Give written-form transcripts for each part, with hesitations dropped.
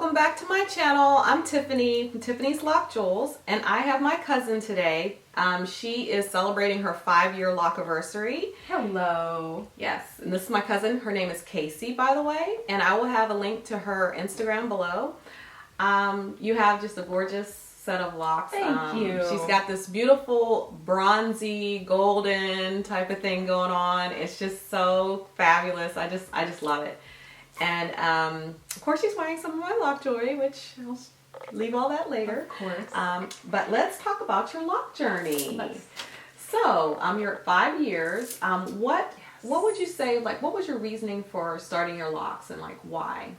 welcome back to my channel. I'm Tiffany from Tiffanyslocjewels, and I have my cousin today. She is celebrating her 5-year locaversary. Hello. Yes, and this is my cousin. Her name is Kaycee, by the way, and I will have a link to her Instagram below. You have just a gorgeous set of locks. Thank you. She's got this beautiful bronzy golden type of thing going on. It's just so fabulous. I just love it. And of course she's wearing some of my lock jewelry, which I'll leave all that later. Of course. But let's talk about your lock journey. So you're at 5 years. What would you say, like, what was your reasoning for starting your locks, and like why?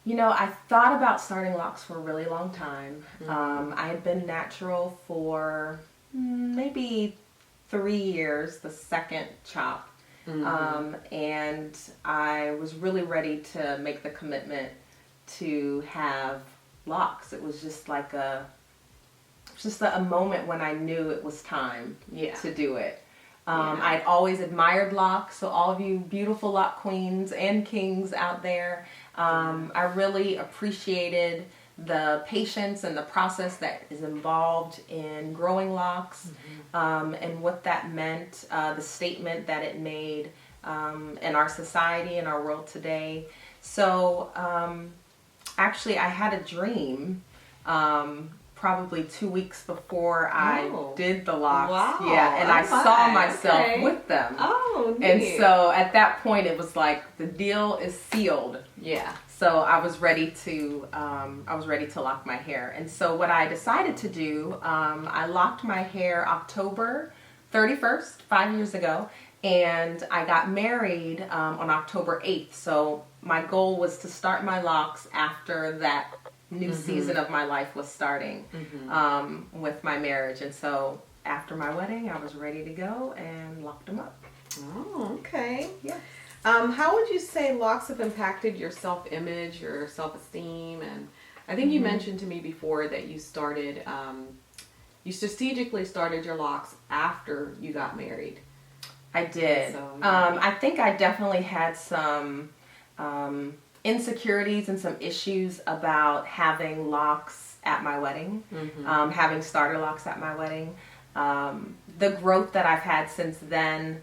You know, I thought about starting locks for a really long time. I had been natural for maybe 3 years, the second chop. And I was really ready to make the commitment to have locks. It was just like a moment when I knew it was time to do it. I'd always admired locks, so all of you beautiful lock queens and kings out there, I really appreciated the patience and the process that is involved in growing locks, and what that meant, the statement that it made in our society, in our world today. So actually I had a dream probably 2 weeks before I did the locks. Wow. Yeah, and I saw myself with them. Oh, neat. And so at that point it was like the deal is sealed. Yeah. So I was ready to lock my hair. And so what I decided to do, I locked my hair October 31st, 5 years ago, and I got married on October 8th. So my goal was to start my locks after that new season of my life was starting with my marriage. And so after my wedding, I was ready to go and locked them up. Oh, okay. Yeah. How would you say locks have impacted your self-image, your self-esteem? And I think you mentioned to me before that you started, you strategically started your locks after you got married. I did. So, I think I definitely had some insecurities and some issues about having locks at my wedding, having starter locks at my wedding. The growth that I've had since then,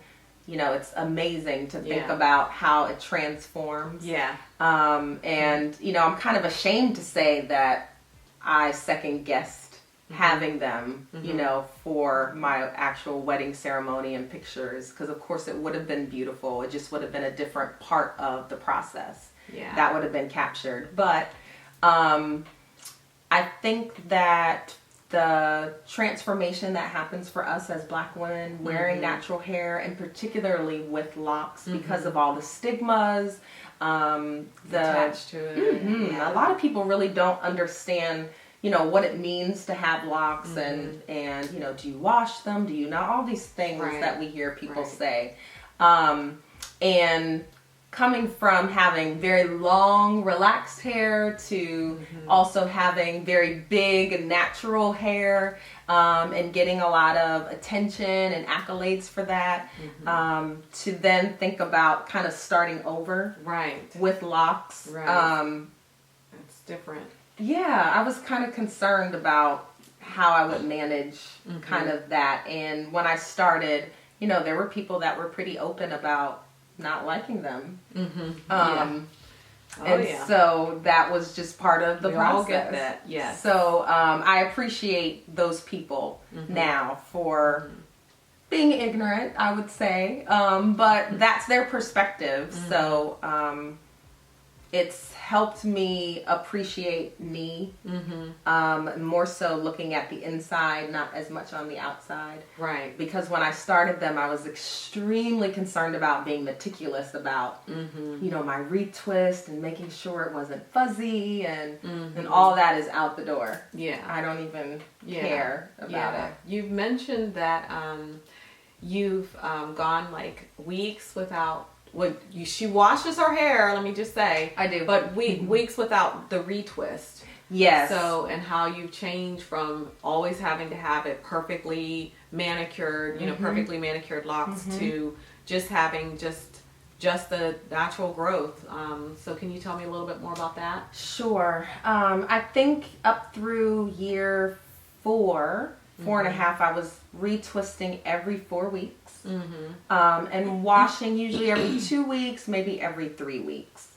you know, it's amazing to think about how it transforms. Yeah. And, you know, I'm kind of ashamed to say that I second guessed having them, you know, for my actual wedding ceremony and pictures, because of course it would have been beautiful. It just would have been a different part of the process that would have been captured. But I think that the transformation that happens for us as Black women wearing natural hair, and particularly with locks, because of all the stigmas attached to it. A lot of people really don't understand, you know, what it means to have locks, and you know, do you wash them, do you not, all these things that we hear people say. And coming from having very long, relaxed hair to also having very big, natural hair, and getting a lot of attention and accolades for that, to then think about kind of starting over with locks. It's different. Yeah, I was kind of concerned about how I would manage kind of that. And when I started, you know, there were people that were pretty open about not liking them. So that was just part of the process. All get that, yes. So I appreciate those people now for being ignorant, I would say, but that's their perspective. So it's helped me appreciate me, more so looking at the inside, not as much on the outside. Right. Because when I started them, I was extremely concerned about being meticulous about, you know, my retwist and making sure it wasn't fuzzy, and all that is out the door. Yeah. I don't even care about it. You've mentioned that you've gone like weeks without, she washes her hair, let me just say. I do. But weeks without the retwist. Yes. So, and how you change from always having to have it perfectly manicured, you know, perfectly manicured locks, to just having just just the natural growth. So can you tell me a little bit more about that? Sure. I think up through year 4 and a half, I was retwisting every 4 weeks, and washing usually every 2 weeks, maybe every 3 weeks.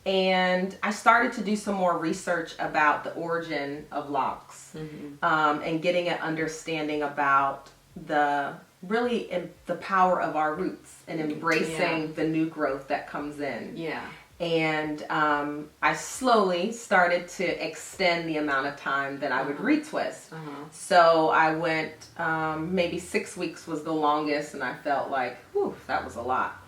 And I started to do some more research about the origin of locks, and getting an understanding about the power of our roots and embracing the new growth that comes in. Yeah. And I slowly started to extend the amount of time that I would retwist. So I went, maybe 6 weeks was the longest, and I felt like, whew, that was a lot.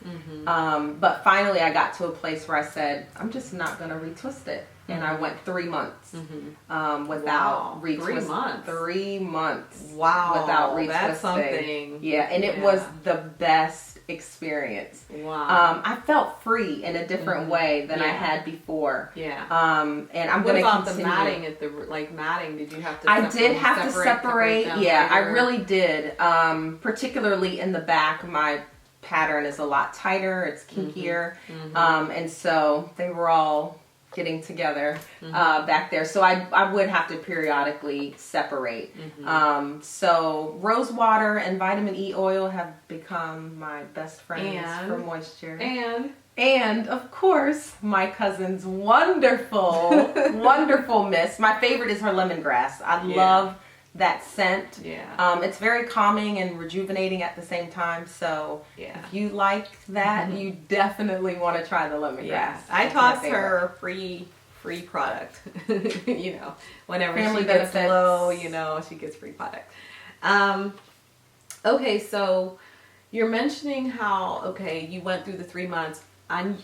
But finally I got to a place where I said, I'm just not going to retwist it. And I went 3 months without retwisting. 3 months? 3 months. Wow. Without retwisting. That's something. Yeah, and it was the best experience. Wow. I felt free in a different way than I had before. Yeah. And I'm going to continue. The matting at the matting? Did you have to? I did have to separate. Yeah, I later? really did. Particularly in the back, my pattern is a lot tighter. It's kinkier, and so they were all getting together back there. So I would have to periodically separate. So rose water and vitamin E oil have become my best friends for moisture. And of course, my cousin's wonderful, wonderful mist. My favorite is her lemongrass. I love that scent. It's very calming and rejuvenating at the same time. So if you like that, you definitely want to try the lemongrass. I toss her free product. You know, whenever Family she gets benefits. low, you know, she gets free product. Okay, so you're mentioning how you went through the 3 months.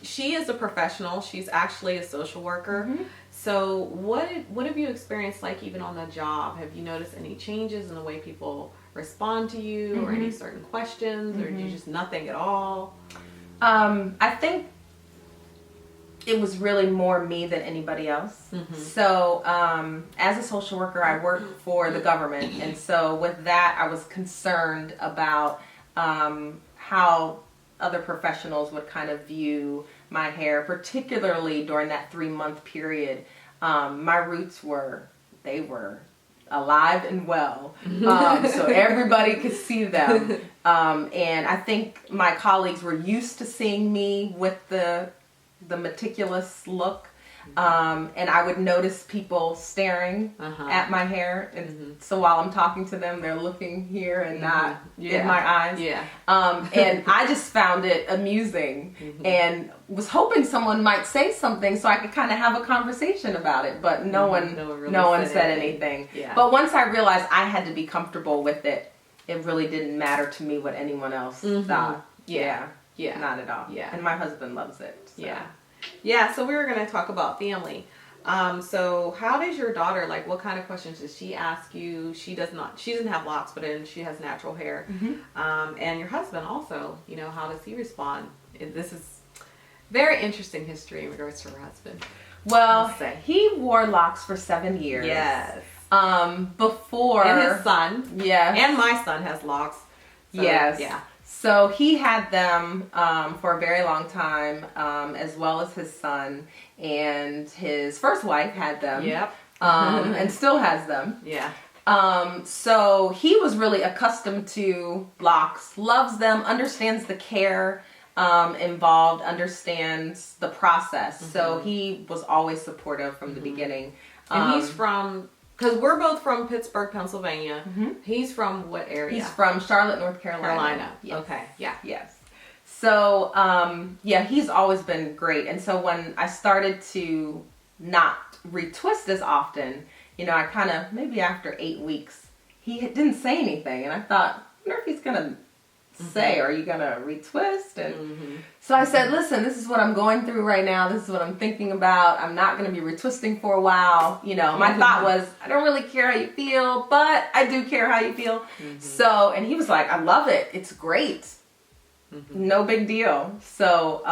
She is a professional. She's actually a social worker. So what have you experienced, like, even on the job? Have you noticed any changes in the way people respond to you, or any certain questions, or just nothing at all? I think it was really more me than anybody else. So as a social worker, I work for the government, and so with that, I was concerned about how other professionals would kind of view my hair, particularly during that 3-month period. My roots were alive and well, so everybody could see them. And I think my colleagues were used to seeing me with the meticulous look. And I would notice people staring at my hair, and so while I'm talking to them, they're looking here and not in my eyes. And I just found it amusing, and was hoping someone might say something so I could kind of have a conversation about it, but no one said anything. But once I realized I had to be comfortable with it, it really didn't matter to me what anyone else thought. Not at all. And my husband loves it. So. So we were going to talk about family. So how does your daughter, like, what kind of questions does she ask you? She doesn't have locks, but she has natural hair. And your husband also, you know, how does he respond? This is very interesting history in regards to her husband. Well, he wore locks for 7 years. Before. And his son. And my son has locks. So, So he had them for a very long time, as well as his son, and his first wife had them, and still has them. So he was really accustomed to locks, loves them, understands the care involved, understands the process. So he was always supportive from the beginning. And he's from... Because we're both from Pittsburgh, Pennsylvania. He's from what area? He's from Charlotte, North Carolina. Yes. Okay. Yes. So, he's always been great. And so when I started to not retwist as often, you know, I kind of, maybe after 8 weeks, he didn't say anything. And I thought, I wonder if he's going to say, are you going to retwist? And so I said, listen, this is what I'm going through right now. This is what I'm thinking about. I'm not going to be retwisting for a while. You know, my thought was, I don't really care how you feel, but I do care how you feel. So, and he was like, I love it. It's great. No big deal. So,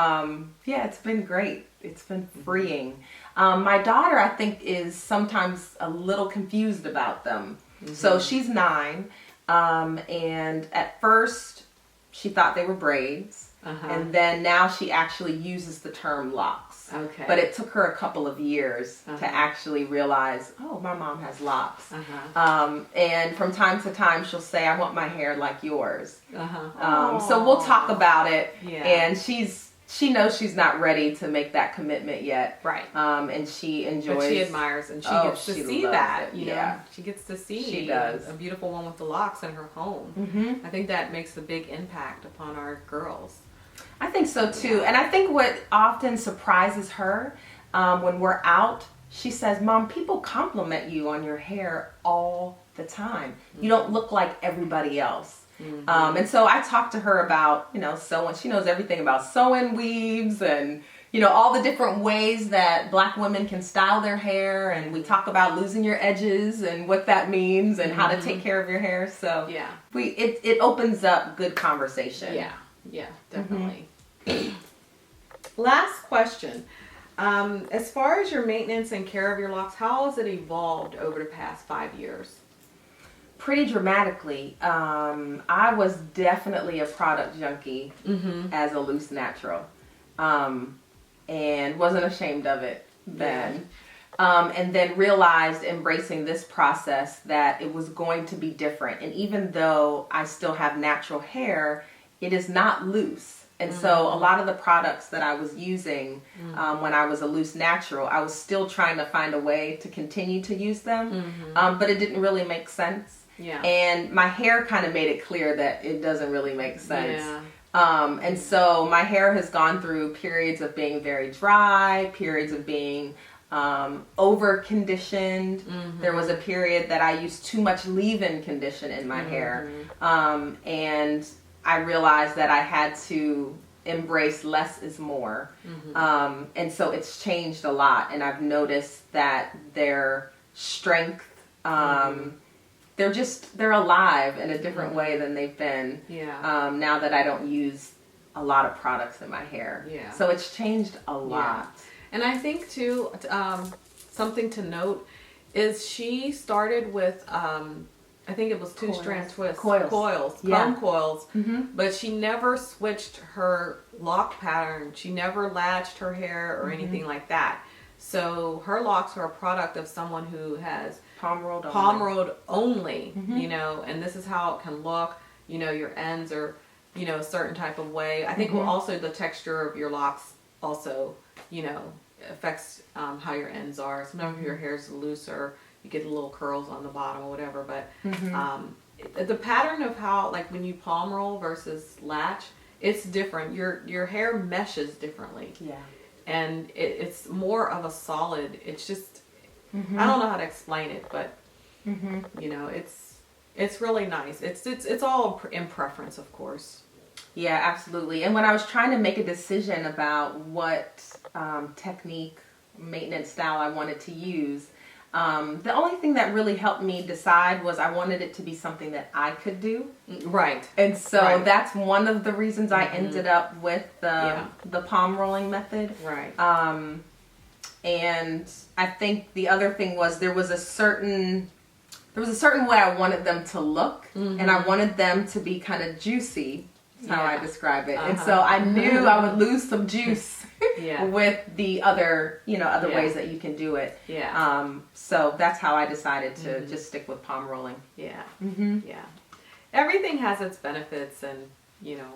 it's been great. It's been freeing. My daughter, I think, is sometimes a little confused about them. So she's 9. And at first she thought they were braids. And then now she actually uses the term locks. Okay. But it took her a couple of years to actually realize, oh, my mom has locks. And from time to time, she'll say, I want my hair like yours. So we'll talk about it. And she knows she's not ready to make that commitment yet. Right. And she enjoys. But she admires, and she gets to see that. You know, she gets to see she does. A beautiful one with the locks in her home. I think that makes a big impact upon our girls. I think so too. And I think what often surprises her when we're out, she says, Mom, people compliment you on your hair all the time. You don't look like everybody else. And so I talked to her about, you know, sewing. She knows everything about sewing weaves and, you know, all the different ways that Black women can style their hair. And we talk about losing your edges and what that means and how to take care of your hair. So it opens up good conversation. Yeah, definitely. Last question. As far as your maintenance and care of your locks, how has it evolved over the past 5 years? Pretty dramatically. I was definitely a product junkie as a loose natural, and wasn't ashamed of it then. And then realized, embracing this process, that it was going to be different. And even though I still have natural hair, it is not loose. And so a lot of the products that I was using when I was a loose natural, I was still trying to find a way to continue to use them, but it didn't really make sense. And my hair kind of made it clear that it doesn't really make sense. And so my hair has gone through periods of being very dry, periods of being over conditioned. There was a period that I used too much leave-in condition in my hair. And I realized that I had to embrace less is more. And so it's changed a lot. And I've noticed that their strength, they're alive in a different way than they've been. Now that I don't use a lot of products in my hair. So it's changed a lot. And I think too, something to note is she started with, I think it was two-strand twist coils, comb coils, but she never switched her lock pattern. She never latched her hair or anything like that. So her locks are a product of someone who has palm rolled only, you know, and this is how it can look. You know, your ends are, you know, a certain type of way. I think also the texture of your locks also, you know, affects how your ends are. Sometimes your hair is looser, you get the little curls on the bottom or whatever, but the pattern of how, like when you palm roll versus latch, it's different. Your hair meshes differently. And it's more of a solid. It's just, I don't know how to explain it, but you know, it's really nice. It's all in preference, of course. Yeah, absolutely. And when I was trying to make a decision about what technique, maintenance style I wanted to use, the only thing that really helped me decide was I wanted it to be something that I could do. Right. And so that's one of the reasons I ended up with the palm rolling method. Right. And I think the other thing was there was a certain way I wanted them to look, and I wanted them to be kind of juicy. That's how I describe it. And so I knew I would lose some juice with the other, you know, other ways that you can do it. So that's how I decided to just stick with palm rolling. Everything has its benefits, and you know,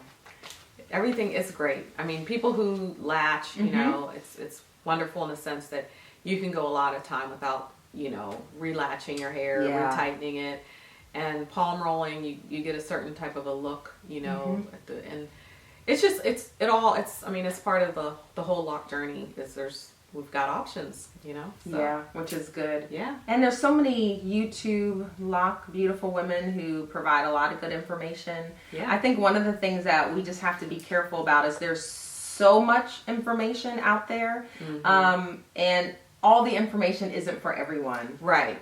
everything is great. I mean, people who latch, you know, it's wonderful in the sense that you can go a lot of time without, you know, relatching your hair, retightening it. And palm rolling, you get a certain type of a look, you know, and it's just, I mean, it's part of the whole lock journey, is we've got options, you know? So. Which is good. And there's so many YouTube lock beautiful women who provide a lot of good information. I think one of the things that we just have to be careful about is there's so much information out there, and all the information isn't for everyone.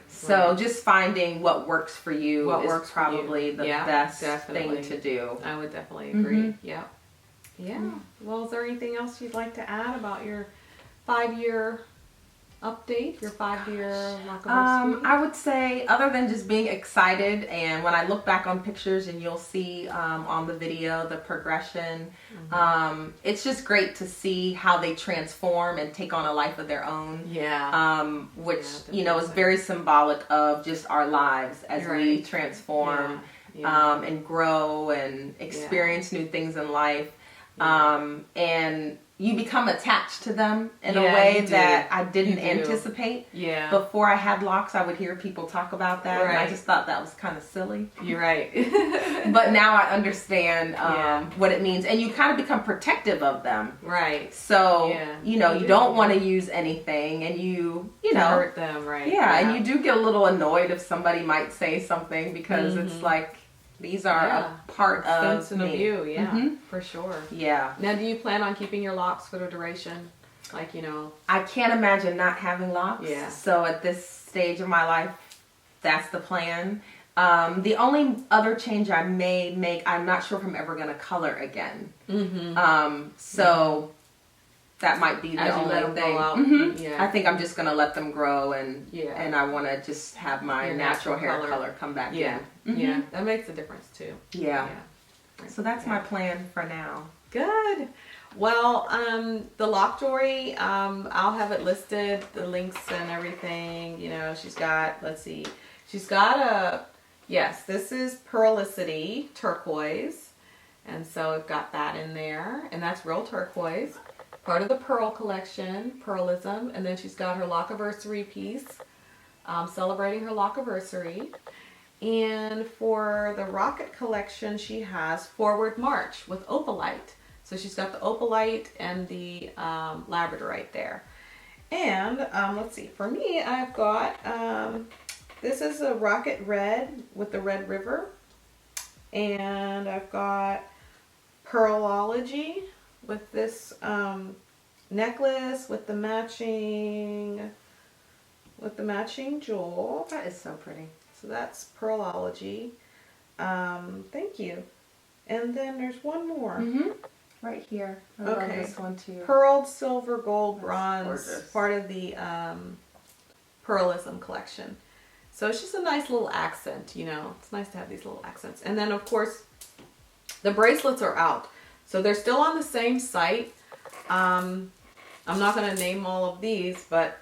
So just finding what works for you is probably the best thing to do. I would definitely agree. Well, is there anything else you'd like to add about your 5-year update, your 5-year LOCaversary? I would say, other than just being excited, and when I look back on pictures, and you'll see on the video the progression, it's just great to see how they transform and take on a life of their own. Yeah. Which is very symbolic of just our lives as we transform and grow and experience new things in life. And you become attached to them in a way that I didn't anticipate. Yeah. Before I had locks, I would hear people talk about that, and I just thought that was kind of silly. You're right. But now I understand what it means, and you kind of become protective of them. Right. So you don't want to use anything, and you hurt them, right? Yeah, and you do get a little annoyed if somebody might say something, because it's like, these are a part of me. you, for sure. Yeah. Now, do you plan on keeping your locks for the duration? Like, I can't imagine not having locks. Yeah. So at this stage of my life, that's the plan. The only other change I may make, I'm not sure if I'm ever going to color again. So that might be the only thing. I think I'm just going to let them grow, and I want to just have my natural hair color come back in. Yeah, that makes a difference too. Yeah. So that's my plan for now. Good. Well, the lock jewelry, I'll have it listed, the links and everything. She's got, let's see, she's got this is Pearlicity turquoise. And so I've got that in there, and that's real turquoise. Part of the Pearl collection, PEARLIZM, and then she's got her LOCaversary piece, celebrating her LOCaversary. And for the Rocket collection, she has Forward March with opalite. So she's got the opalite and the labradorite there. And let's see, for me, I've got, this is a Rocket Red with the Red River. And I've got Pearlology with this necklace with the matching jewel. That is so pretty. So that's Pearlology. Thank you. And then there's one more. Right here. I love this one too. Pearled silver gold That's bronze, gorgeous. part of the Pearlism collection. So it's just a nice little accent, It's nice to have these little accents. And then of course the bracelets are out. So they're still on the same site. I'm not going to name all of these, but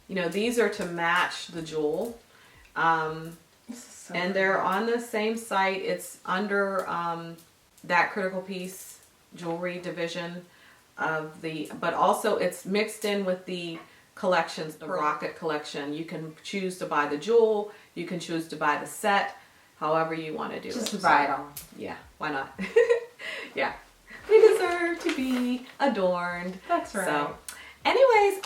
these are to match the jewel. And they're on the same site. It's under that critical piece jewelry division of but also it's mixed in with the collections, the Rocket collection. You can choose to buy the jewel. You can choose to buy the set, however you want to do it. Just buy it all. Yeah, why not? Yeah. We deserve to be adorned. That's right. So, anyways,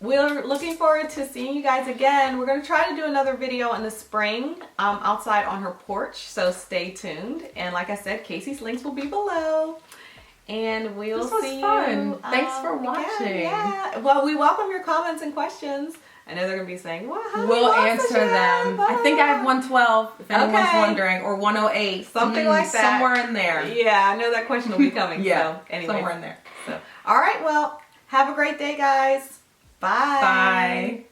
we're looking forward to seeing you guys again. We're going to try to do another video in the spring outside on her porch, so stay tuned. And like I said, Kaycee'S links will be below. And we'll see you. Fun. Thanks for watching. Yeah. Well, we welcome your comments and questions. I know they're going to be saying, well, how we'll answer them. I think I have 112, if anyone's wondering, or 108. Something like that. Somewhere in there. Yeah, I know that question will be coming. Yeah, so anyway. somewhere in there. So, all right, well, have a great day, guys. Bye. Bye.